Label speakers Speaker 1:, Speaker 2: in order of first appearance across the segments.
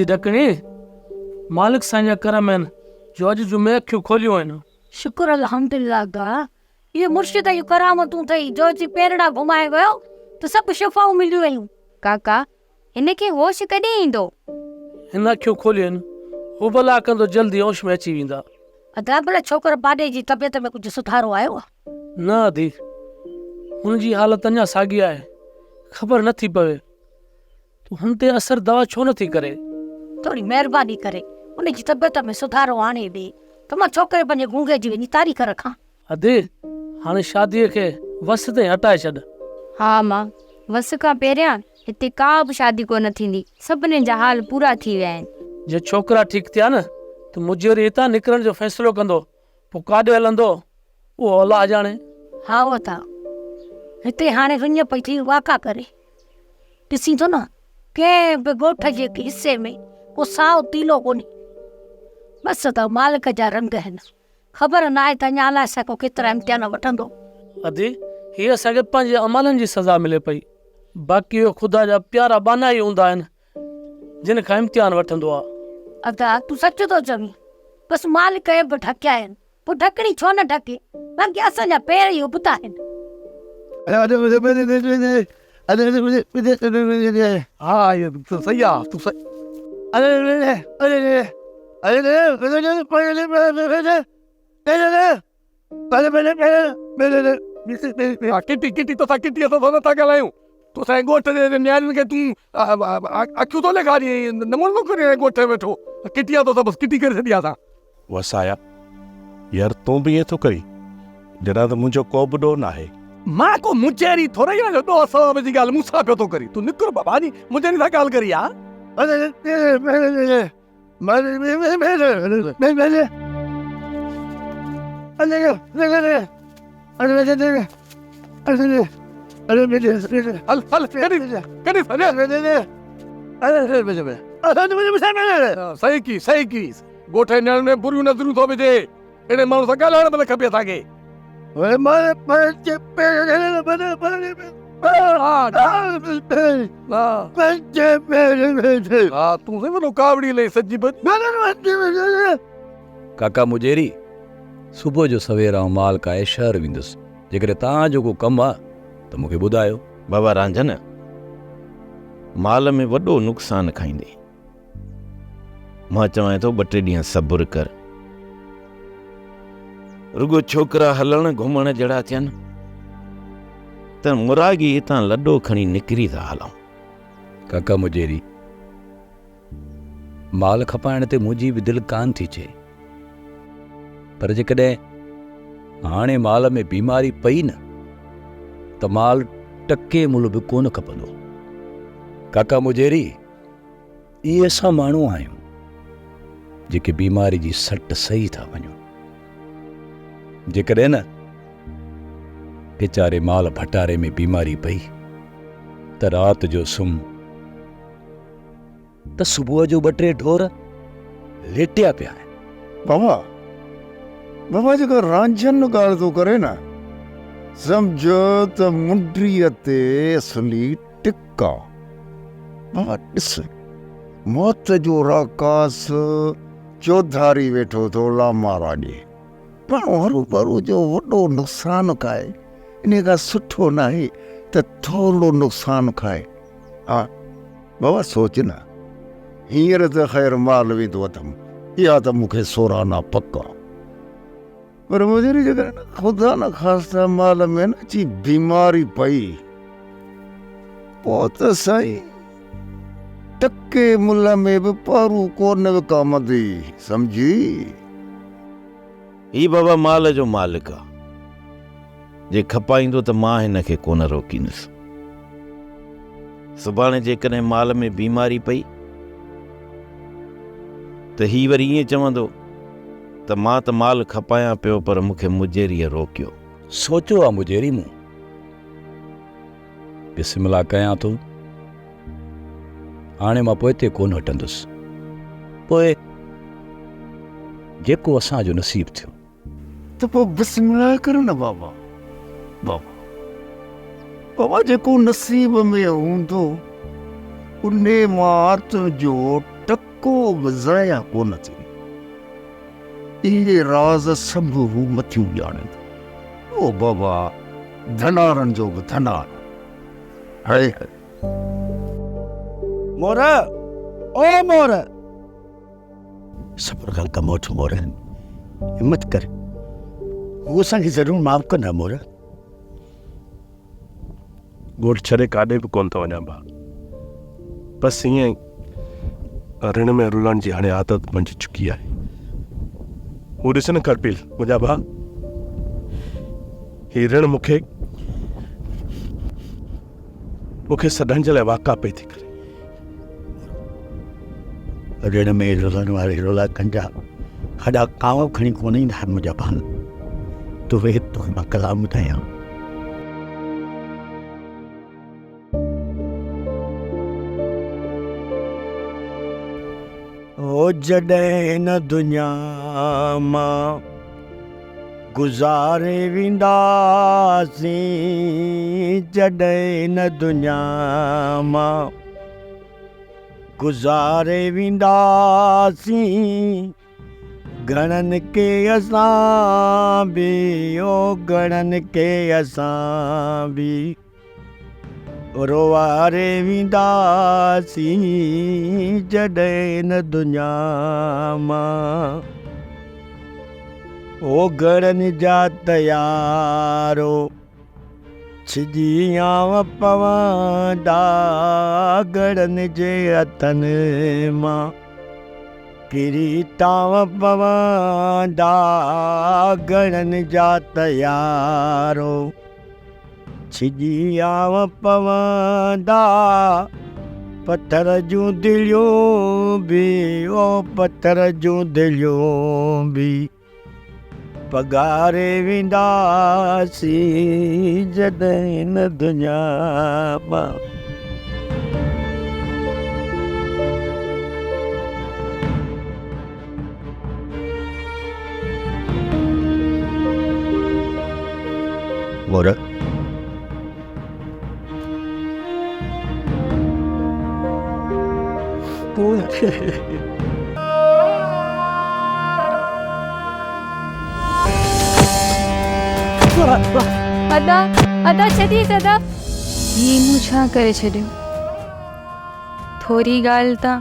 Speaker 1: अधी ढकणी मालिक साईं जा करम आहिनि जो अॼु जुमे अखियूं खोलियूं आहिनि।
Speaker 2: शुक्र अल्हम्दुलिल्लाह दा ये मुर्शिद जी करामतूं थई जो जी पेरड़ा घुमाए वियो त सभु शिफ़ाऊं मिलियूं आहिनि।
Speaker 3: काका हिनखे होश कॾहिं ईंदो?
Speaker 1: हिन अखियूं खोलियूं आहिनि हू भला कंदो जल्दी होश में अची वेंदा।
Speaker 2: अदा भला छोकिरो पाॾे जी तबियत में कुझु सुधारो आयो आहे?
Speaker 1: न अधी हुनजी हालत अञा साॻी आहे, ख़बर नथी पवे तूं हुन ते असर दवा छो नथी करे।
Speaker 2: थोड़ी महिरबानी करे उनजी तबियत में सुधारो आणे ॾे त मां छोकिरे पंहिंजे गूंगे जी वञी तारीख़ रखां।
Speaker 1: अधी हाणे शादीअ खे वस ताईं हटाए छॾ।
Speaker 3: हा मां वस खां पहिरियां हिते का बि शादी कोन थींदी, सभिनी जा हाल पूरा थी विया आहिनि।
Speaker 1: जे छोकिरा ठीकु थिया न त मुंहिंजे हितां निकिरण जो फ़ैसिलो कंदो, पोइ काॾे हलंदो उहो अलाह ॼाणे।
Speaker 2: हा उहो त हिते हाणे रुञ पई थी वाका करे ॾिसी थो न कंहिं बि ॻोठ जे हिसे में को साओ तीलो कोन्हे। बसि त मालिक जा रंग आहिनि, ख़बर न आहे त अञा अलाए को केतिरा इम्तिहान वठंदो।
Speaker 1: अधी हीअ असांखे पंहिंजे अमलनि जी सज़ा मिले पई, बाक़ी इहो ख़ुदा जा प्यारा बाना ई हूंदा आहिनि जिन खां इम्तिहान वठंदो आहे।
Speaker 2: अदा तूं सच थो चवीं, बसि मालिक जे बि ढकिया आहिनि, पोइ ढकणी छो न ढके, बाक़ी असांजा पेर ई उबता आहिनि।
Speaker 4: हाँ ये तो सही है, तू सही। किटी किटी तो किटी तो दोनों था गलायूं तो साईं गोठ जे न्याणियुनि खे तूं अखियूं थो ॾेखारी नमूनो करे गोठ में वेठो किटिया तो बस किटी करे छॾी असां।
Speaker 5: वसाया यार तूं बि ईअं थो करी जॾहिं त मुंहिंजो को बि ॾोह न आहे।
Speaker 4: मां को मुचेरी थोड़ा ही ना दो सौ में जी ॻाल्हि मूंसां पियो थो करी, तूं निकिर बाबा जी मुंहिंजे सां ॻाल्हि करी आ। सही की गोठ न्याण में बुरियूं नज़रूं थो विझे, अहिड़े माण्हू सां ॻाल्हाइण भले खपे असांखे। तूं वॾो कावड़ी लई सजी
Speaker 6: काका मुजेरी सुबुह जो सवेर आउं माल काए शहर वेंदुसि, जेकॾहिं तव्हांजो को कमु आहे त मूंखे ॿुधायो।
Speaker 7: बाबा रांझन माल में वॾो नुक़सानु खाईंदे, मां चवां थो 2-3 ॾींहं सब्र कर। रुगो छोकिरा हलण घुमण जहिड़ा थियनि त मुरागी हितां लॾो खणी निकिरी था हलूं।
Speaker 6: काका मुजेरी माल खपाइण ते मुंहिंजी बि दिलि कान थी चए, पर जेकॾहिं हाणे माल में बीमारी पई न त माल टके मुल बि कोन खपंदो। काका मुजेरी इहे असां माण्हू आहियूं जेके बीमारी जी सट सही था वञूं। जेकॾहिं न वेचारे माल भटारे में बीमारी पई त राति जो सुम्ह त सुबुह जो 2-3 ढोर लेटिया पिया आहिनि।
Speaker 8: बाबा जेको रांझन ॻाल्हि थो करे न, सम्झो त मुंडीअ ते असली टिका। बाबा ॾिस मौत जो राकास चौधारी वेठो थो लामारा ॾे, माण्हू हरू भरू जो वॾो नुक़सानु खाए, इन खां सुठो न आहे त थोरो नुक़सानु खाए। हा बाबा सोच न, हींअर त ख़ैर माल वेंदो अथमि, इहा त मूंखे सोराना पका, पर मुंहिंजी जेकॾहिं ख़ुदा न ख़ास्ता माल में न अची बीमारी पई पोइ त साईं टके मुल में बि पारू कोन विकामंदी, सम्झी।
Speaker 7: ही बाबा माल जो मालिक आहे, जे खपाईंदो त मां हिनखे कोन रोकींदुसि। सुभाणे जेकॾहिं माल में बीमारी पई त ही वरी ईअं चवंदो त मां त माल खपायां पियो पर मूंखे मुजेरीअ रोकियो।
Speaker 6: सोचियो आहे मुजेरी मूं बिस्मिल्लाह कयां थो, हाणे मां पोइ ते कोन हटंदुसि, पोइ जेको असांजो नसीब थियो
Speaker 8: त पोइ बिस्मिल्लाह कर न बाबा। बाबा जेको नसीब में हूंदो उन मां तुंहिंजो टक को ज़ाया कोन थी। इहे राज़ सभु हू मथियूं ॼाणे थो। ओ बाबा धनारनि जो बि धनार। हाय
Speaker 6: मोर, ओ मोर, सब्र खां कमु वठि मोर, हिम्मत कर, हू असांखे ज़रूरु माफ़ कंदा मोर।
Speaker 5: ॻोठ छॾे काॾे बि कोन थो वञा भाउ, बसि ईअं ऋण में रुलण जी हाणे आदत बणिजी चुकी आहे। हू ॾिस न करपील मुंहिंजा भाउ, ही ऋण मूंखे सदन जे लाइ वाक़ा पई थी करे।
Speaker 6: ऋण में रुलण वारे रुला कंजा हेॾा कांव खणी कोन ईंदा आहिनि मुंहिंजा भाउ। तूं वेह तो मां कलाम ॿुधायां। ओ जॾहिं हिन दुनिया मां गुज़ारे वेंदासीं, जॾहिं हिन दुनिया मां गुज़ारे वेंदासीं, घणनि के असां बि, ओ घणनि के असां बि रोवारे वेंदासीं, जॾहिं हिन दुनिया मां। ओ घणनि जा तयारो छिॼियां पवंदा, घणनि जे हथनि मां किरीटां पवंदा, घणनि जा तयारो छिॼियां पवंदा, पत्थर जूं दिलियूं बि, ओ पत्थर जूं दिलियूं बि पघारे वेंदासीं, जॾहिं हिन दुनिया मां। मोर,
Speaker 3: अदा अदा छॾी दादा, ही मूं छा करे छॾियो? थोरी ॻाल्हि तां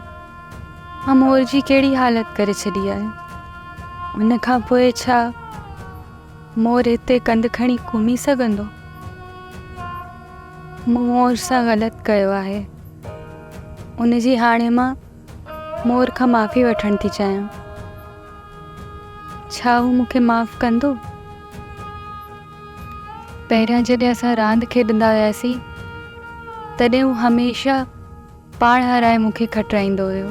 Speaker 3: अमोर जी कहिड़ी हालत करे छॾी आहे। उन खां पोइ छा मोर हिते कंध खणी घुमी सघंदो? मूं मोर सां ग़लति कयो आहे, उनजी हाणे मां मोर खां माफ़ी वठण थी चाहियां। छा हू मूंखे माफ़ कंदो? पहिरियां जॾहिं असां रांदि खेॾंदा हुआसीं तॾहिं हू हमेशह पाण हराए मूंखे खटाईंदो हुयो।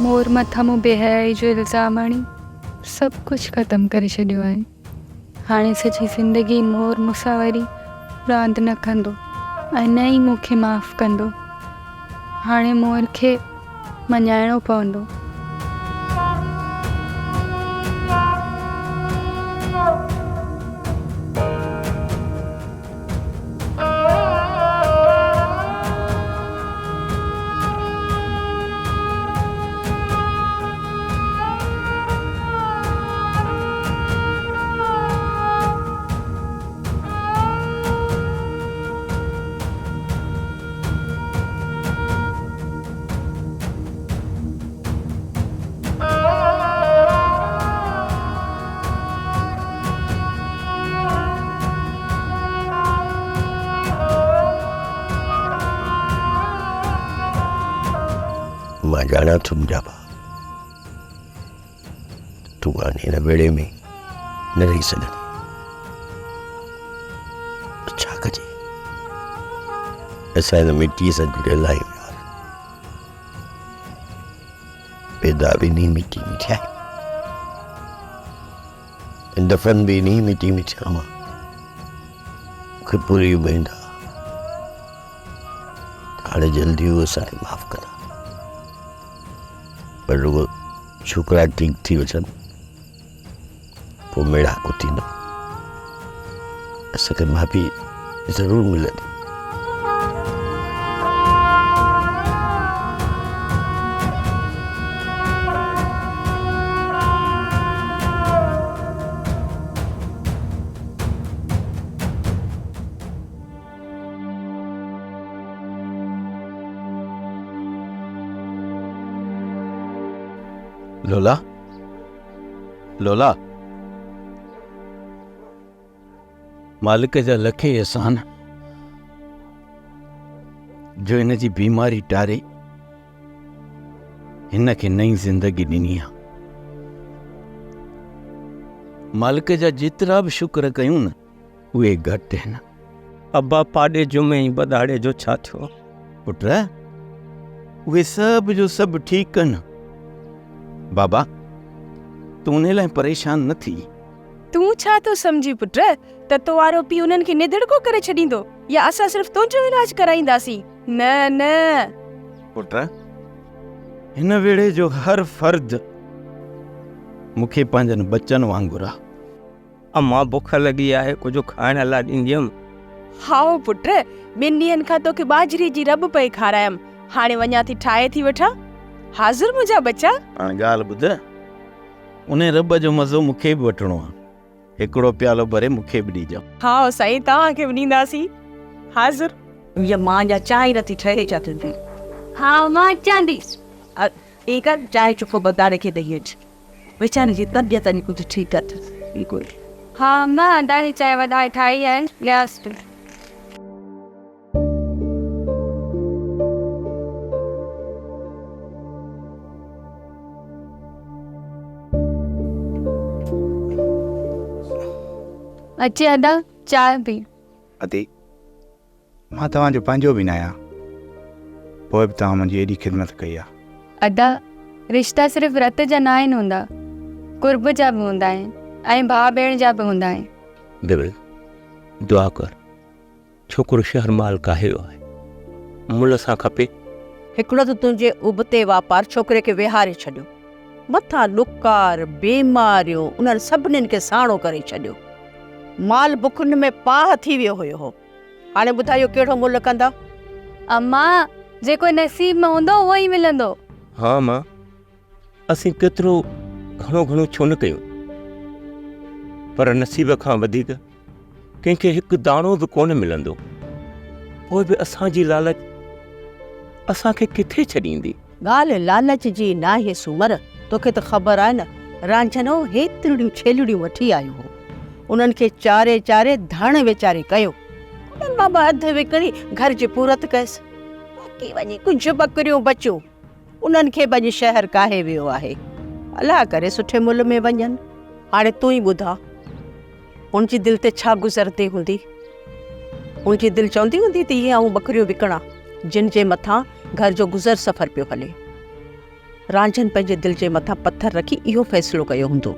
Speaker 3: मोर मथां मूं बेहयाई जो इल्ज़ाम हणी सभु कुझु ख़तमु करे छॾियो आहे। हाणे सॼी ज़िंदगी मोर मूंसां वरी रांदि न कंदो ऐं न ई मूंखे माफ़ कंदो। हाणे मोर खे मञाइणो पवंदो।
Speaker 6: मां ॼाणा थो मुंहिंजा भाउ, तूं हाणे हिन वेड़े में न रही सघंदी। छा कजे, असां हिन मिटीअ सां जुड़ियल आहियूं यार। पैदा भी नहीं मिट्टी में थिया, दफ़न भी नहीं मिट्टी में थिया। मां मूंखे पूरी उमेद आहे
Speaker 9: हाणे जल्दी उहो असांखे माफ़ कंदा, पर रुगो छोकिरा ठीक थी वञनि पोइ मेड़ाको थींदो, असांखे माफ़ी ज़रूरु मिलंदी।
Speaker 7: लोला, लोला, मालिक जा लखे एहसान जो हिन जी बीमारी टारे हिन खे नई ज़िंदगी ॾिनी आहे। मालिक जा जेतिरा बि शुक्र कयूं न उहे घटि आहिनि।
Speaker 10: अब्बा पाॾे जुमे ई बदाड़े जो छा थियो?
Speaker 7: पुट उहे सभु जो सभु ठीकु आहिनि। बाबा तूं उन लाइ परेशान न थी।
Speaker 3: तूं छा थो सम्झी पुट त तो वारो पीउ उन्हनि खे निधड़को करे छॾींदो या असां सिर्फ़ तुंहिंजो इलाज कराईंदासीं? न न
Speaker 7: पुट हिन वेड़े जो हर फर्द मूंखे पंहिंजनि बच्चनि वांगुरु आहे।
Speaker 10: अम्मा बुख लॻी आहे, कुझु खाइण लाइ ॾींदी हुयमि।
Speaker 3: हाओ पुट, 2 ॾींहंनि खां तोखे बाजरी जी रब पई खारायमि, हाणे वञा थी ठाहे थी वठां। हाज़िर मुंहिंजा बच्चा।
Speaker 7: हाणे ॻाल्हि ॿुध, उन रब जो मज़ो मूंखे बि वठिणो आहे। हिकिड़ो प्यालो भरे मूंखे बि ॾिजो।
Speaker 3: हाओ साईं, तव्हांखे बि ॾींदासीं। हाज़िर।
Speaker 2: ये मां जा चांहि नथी ठहे छा तुंहिंजी?
Speaker 3: हा मां अचां थी।
Speaker 2: ठीक आहे, चांहि चुको बदाड़े खे ॾेई अच, वीचारे जी तबियत अॼु कुझु ठीकु अथसि बिल्कुलु।
Speaker 3: हा मां ॾाढी चांहि वधाए ठाही आहे, ॻियास थी। अचे अदा चांहि पी।
Speaker 11: अते मां तव्हांजो पंहिंजो बि न आहियां, पोइ बि तव्हां मुंहिंजी एॾी ख़िदमत कई आहे।
Speaker 3: अदा रिश्ता सिर्फ़ रत जा न आहिनि हूंदा, कुर्ब जा बि हूंदा आहिनि ऐं भाउ भेण जा बि हूंदा आहिनि।
Speaker 10: बिबिल दुआ कर, छोकिरो शहर माल काहे वियो आहे, मुल सां खपे।
Speaker 2: हिकिड़ो त तुंहिंजे उबते वापार छोकिरे खे विहारे छॾियो, मथां ॾुकार बीमारियूं उन्हनि सभिनीनि खे साणो करे छॾियो। माल बुखुनि में पाह थी वियो हुयो। हाणे ॿुधायो कहिड़ो मुल्ह कंदा?
Speaker 3: अम्मा जेको नसीब में हूंदो उहो ई मिलंदो।
Speaker 10: हा मां, असीं केतिरो घणो घणो छो न कयूं, पर नसीब खां वधीक कंहिंखे हिकु दाणो बि कोन मिलंदो। पोइ बि असांजी लालच असांखे किथे छॾींदी?
Speaker 2: ॻाल्हि लालच जी नाहे सुमर, तोखे त ख़बर आहे न, रांझनो हेतिरियूं छेलिड़ियूं वठी आयो हो, उन्हनि खे चारे चारे धण वीचारे कयो, उन्हनि मां बि अधु विकिणी घर जी पूरत कयसि, बाक़ी वञी कुझु बकरियूं बचियूं, उन्हनि खे बि शहर काहे वियो आहे, अलाह करे सुठे मुल्ह में वञनि। हाणे तूं ई ॿुधा, उनजी दिलि ते छा गुज़रती हूंदी? उनजी दिलि चवंदी हूंदी त ईअं आऊं बकरियूं विकिणां जिन जे मथां घर जो गुज़र सफ़र पियो हले। रांझन पंहिंजे दिलि जे मथां पथर रखी इहो फ़ैसिलो कयो हूंदो।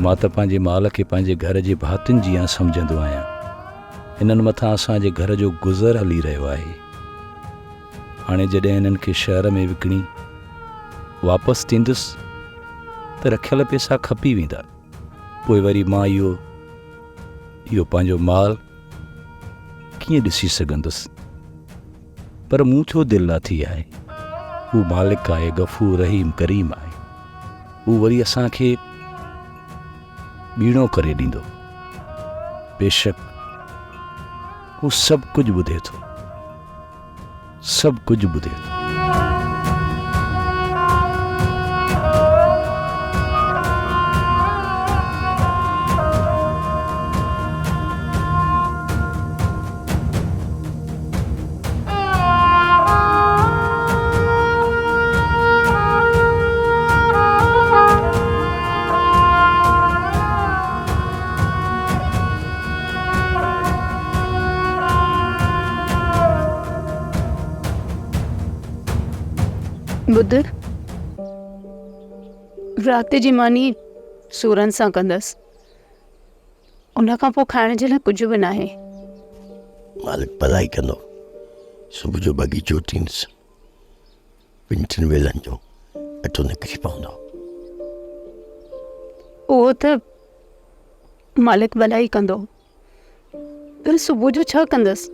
Speaker 6: मां त पंहिंजे माल खे पंहिंजे घर जे भातियुनि जीअं सम्झंदो आहियां। हिननि मथां असांजे घर जो गुज़र हली रहियो आहे। हाणे जॾहिं हिननि खे शहर में विकिणी वापसि थींदुसि त रखियल पैसा खपी वेंदा, पोइ वरी मां इहो पंहिंजो माल कीअं ॾिसी सघंदुसि? पर मूं छो दिलि न थी आहे? हू मालिक आहे, गफ़ूर रहीम करीम आहे। हू वरी असांखे ॿीणो करे ॾींदो। बेशक हू सभु कुझु ॿुधे थो, सभु कुझु ॿुधे थो।
Speaker 3: ॿुध, राति जी मानी सूरन सां कंदसि, उन खां पोइ खाइण जे लाइ कुझु बि न आहे।
Speaker 9: मालिक भलाई कंदो। सुबुह जो बगीचो टींदुसि, ॿिनि टिनि वेलनि जो अटो निकिरी पवंदो।
Speaker 3: उहो त मालिक भलाई कंदो, पर सुबुह जो छा कंदसि?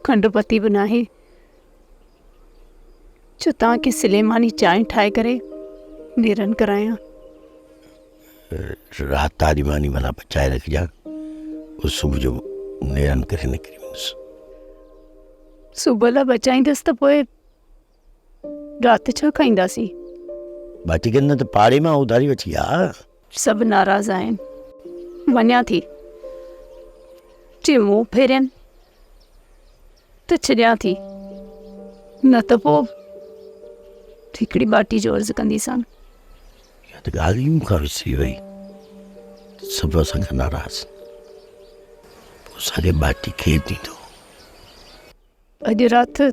Speaker 3: खंडु पती बि न आहे जो तव्हांखे सिलेमानी चांहि ठाहे करे नेरनि करायां।
Speaker 9: राति तारी मानी भला बचाए रखिजां, उहो सुबुह जो नेरनि करे निकिरी वेंदुसि।
Speaker 3: सुबुह लाइ बचाईंदसि त पोइ राति छा खाईंदासीं?
Speaker 9: बाटी न त पाड़े मां उधारी वठी आ।
Speaker 3: सभु नाराज़ आहिनि, वञा थी। जे मुंहुं फेरियनि त छॾियां थी, न त पोइ हिकिड़ी बाटी जो अर्ज़ु कंदीसां।
Speaker 9: इहा त ॻाल्हि ई मूंखां विसरी वई। सभु असांखां नाराज़, पोइ असांखे बाटी केरु ॾींदो?
Speaker 3: अॼु राति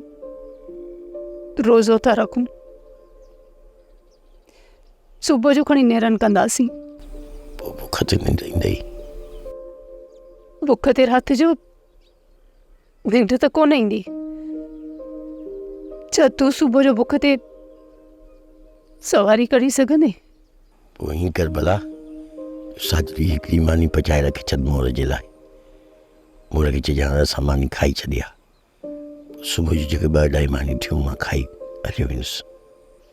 Speaker 3: रोज़ो था रखूं, सुबुह जो खणी नेरनि कंदासीं।
Speaker 9: पोइ बुख ते निंड ईंदई।
Speaker 3: बुख ते राति जो निंड त कोन ईंदी। छा तूं सुबुह जो बुख ते सवारी करी सघंदे?
Speaker 9: पोइ ईअं कर भला, साजरी हिकिड़ी मानी पचाए रखे छॾ मोर जे लाइ। मोर खे चइजां असां मानी खाई छॾिया। सुबुह जो जेके 2-2.5 मानी थियूं मां खाई हली वेंदुसि।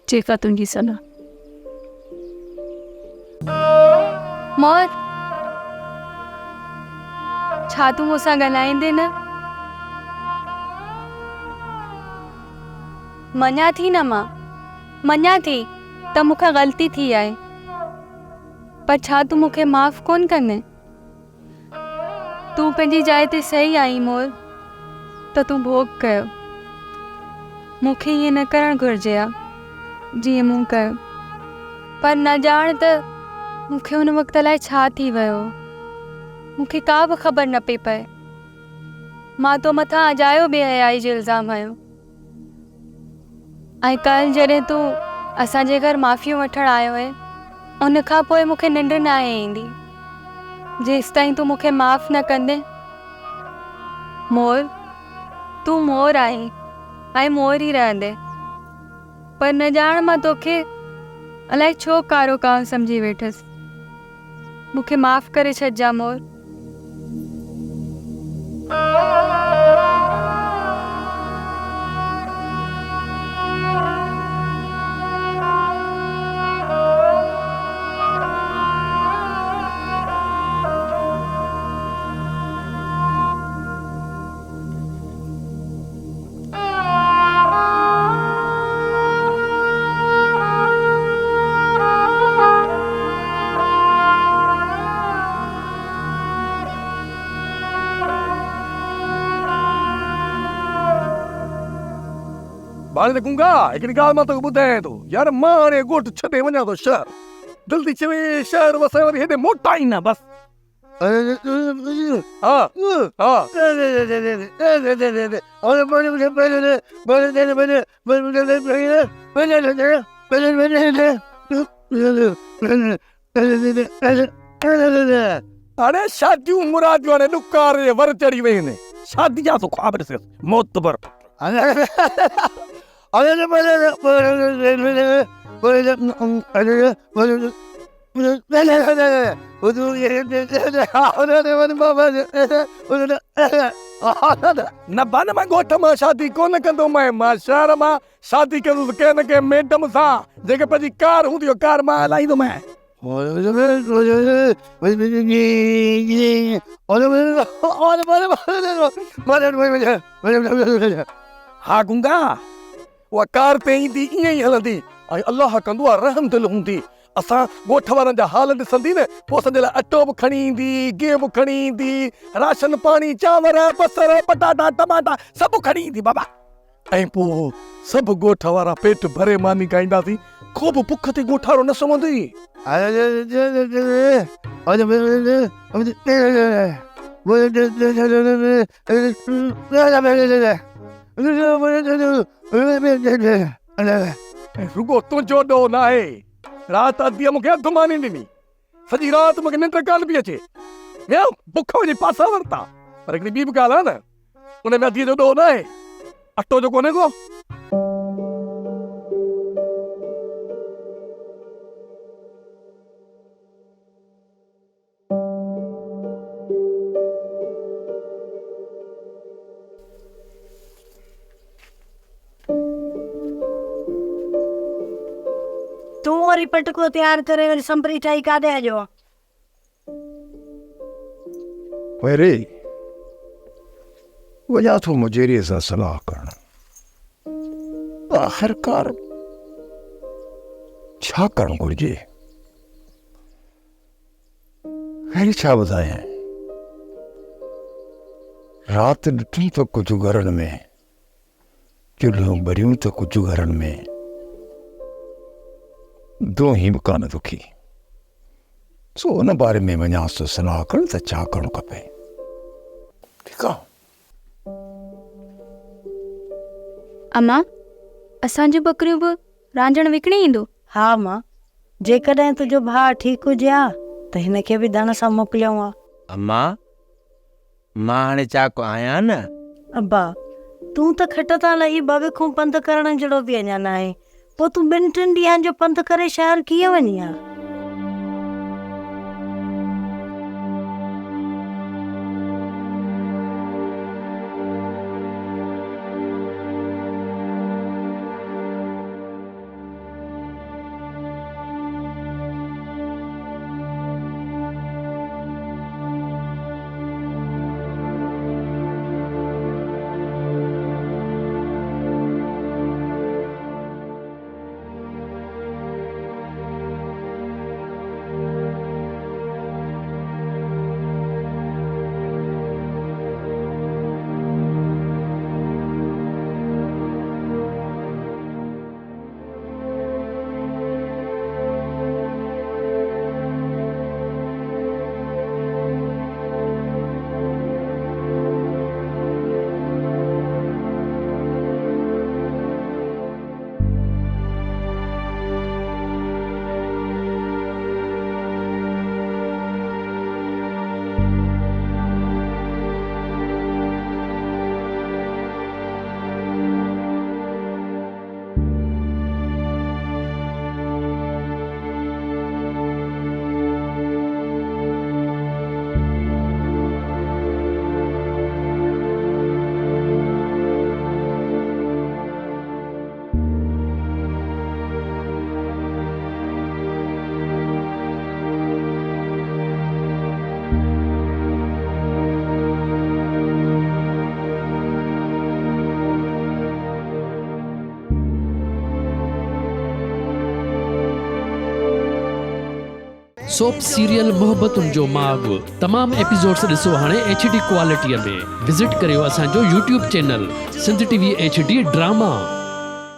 Speaker 3: जेका तुंहिंजी सलाह।
Speaker 12: मोर, छा तूं मूंसां ॻाल्हाईंदे न? मञा थी न, मां मञा थी त मूंखां ग़लती थी आहे, पर छा तूं मूंखे माफ़ कोन कंदे? तूं पंहिंजी जाइ ते सही आई मोर, त तूं भोग कयो। मूंखे ईअं न करणु घुरिजे आ जीअं मूं कयो, पर न ॼाण त मूंखे हुन वक़्त लाइ छा थी वियो। मूंखे का बि ख़बर न पई पए। मां तो मथां अजायो बेहयाई जो इल्ज़ाम हयो, ऐं कल्ह जॾहिं तूं असांजे घर माफ़ियूं वठणु आयो आहे, उन खां पोइ मूंखे निंड न आहे ईंदी जेसिताईं तूं मूंखे माफ़ न कंदे। मोर, तूं मोर आहीं ऐं मोर ई रहंदे, पर न ॼाण मां तोखे अलाए छो कारो कांव सम्झी वेठसि। मूंखे माफ़ करे छॾिजां मोर।
Speaker 4: बाणे त गुंगा हिकिड़ी ॻाल्हि मां तोखे ॿुधायां थो यार, मां हाणे ॻोठ छॾे वञा थो शहर। दिलि थी चवे शहर वसां वरी हेॾे मोटा ई न बस। हाणे शादियूं मुरादियूं हाणे ॾुकार जे वर चढ़ी वयूं आहिनि। शादी जा तो ख्वाब ॾिस मोतबर। न बन मां ॻोठ मां शादी कोन कंदो, मां शहर मां शादी कंदुसि कंहिं न कंहिं मैडम सां जेके पंहिंजी कार हूंदी कार मां हलाईंदो। हा गुंगा, उहा कार ते ईंदी ईअं ई हलंदी ऐं अलाह कंदो आहे रहम दिल हूंदी। असां ॻोठ वारनि जा हाल ॾिसंदी न, पोइ असांजे लाइ अटो बि खणी ईंदी, गिह बि खणी ईंदी, राशन पाणी चांवर बसर पटाटा टमाटा सभु खणी ईंदी बाबा। ऐं पोइ सभु ॻोठ वारा पेट भरे मानी खाईंदासीं, को बि बुख ते ॻोठारो न सुम्हंदी। रुगो तुंहिंजो ॾोह न आहे। राति अधीअ मूंखे अधु मानी ॾिनी, सॼी राति मूंखे निंड कान पई अचे, विया बुख वञी पासा वरिता। पर हिकिड़ी ॿी बि ॻाल्हि आहे न, उन में अधीअ जो ॾोह न आहे, अटो जो कोन्हे को।
Speaker 2: तूं वरी पटको तयार करे वरी संभरी ठाही काॾे हलियो आहे?
Speaker 8: वरी वञा थो मुजेरीअ सां सलाह करण। आख़िरकार छा करणु घुरिजे? अहिड़ी छा ॿुधायां? राति ॾिठूं त कुझु घरनि में चुल्हियूं ॿरियूं त कुझु घरनि में दोही बि कान दुखी। सो उन बारे में वञांसि सलाह करण त छा करणु खपे। ठीकु आहे।
Speaker 12: अम्मा, असांजूं बकरियूं बि रांझण विकिणे ईंदो?
Speaker 2: हा मां, जेकॾहिं तुंहिंजो भाउ ठीकु हुजे हा त हिन खे बि धन सां मोकिलियऊं हा।
Speaker 7: अम्मा, मां हाणे चाको आहियां न।
Speaker 2: अब्बा, तूं त खट तां लही भविखूं पंधु करण जहिड़ो बि अञा न आहे, पोइ तूं 2-3 ॾींहंनि जो पंधु करे शहर कीअं वञी हा?
Speaker 13: सोप सीरियल मोहब्बतुनि जो माग तमाम एपिसोड्स ॾिसो हाणे HD क्वालिटीअ में। विज़िट करियो असांजो YouTube channel Sindh TV HD drama.